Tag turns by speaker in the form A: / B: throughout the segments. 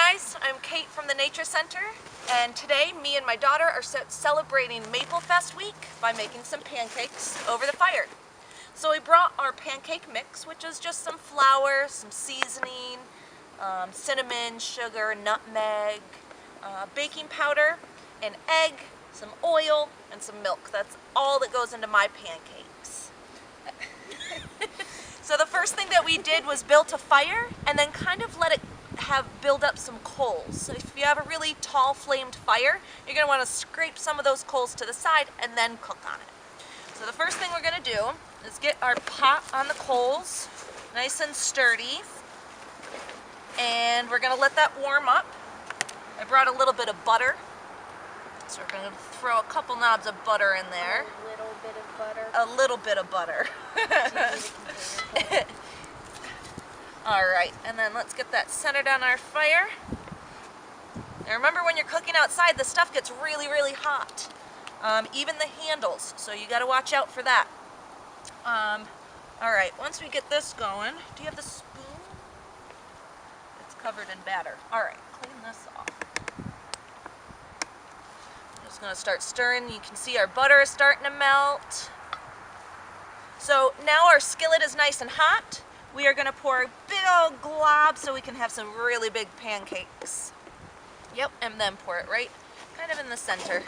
A: guys, I'm Kate from the Nature Center, and today me and my daughter are celebrating Maple Fest week by making some pancakes over the fire. So we brought our pancake mix, which is just some flour, some seasoning, cinnamon, sugar, nutmeg, baking powder, an egg, some oil, and some milk. That's all that goes into my pancakes. So the first thing that we did was build a fire and then kind of let it build up some coals. So if you have a really tall flamed fire, you're going to want to scrape some of those coals to the side and then cook on it. So the first thing we're going to do is get our pot on the coals nice and sturdy, and we're going to let that warm up. I brought a little bit of butter, so we're going to throw a couple knobs of butter in there.
B: A little bit of butter.
A: A little bit of butter. Alright, and then let's get that centered on our fire. Now remember, when you're cooking outside, the stuff gets really, really hot. Even the handles, so you got to watch out for that. Alright, once we get this going, do you have the spoon? It's covered in batter. Alright, clean this off. I'm just going to start stirring. You can see our butter is starting to melt. So now our skillet is nice and hot. We are going to pour a big old glob so we can have some really big pancakes. Yep, and then pour it right kind of in the center.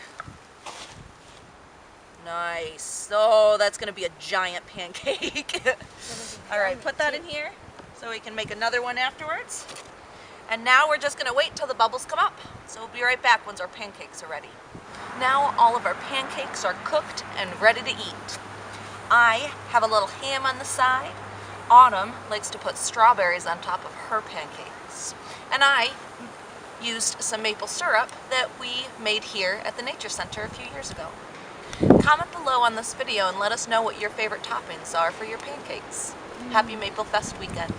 A: Nice. Oh, that's going to be a giant pancake. Alright, put that in here so we can make another one afterwards. And now we're just going to wait till the bubbles come up. So we'll be right back once our pancakes are ready. Now all of our pancakes are cooked and ready to eat. I have a little ham on the side. Autumn likes to put strawberries on top of her pancakes. And I used some maple syrup that we made here at the Nature Center a few years ago. Comment below on this video and let us know what your favorite toppings are for your pancakes. Happy Maple Fest weekend.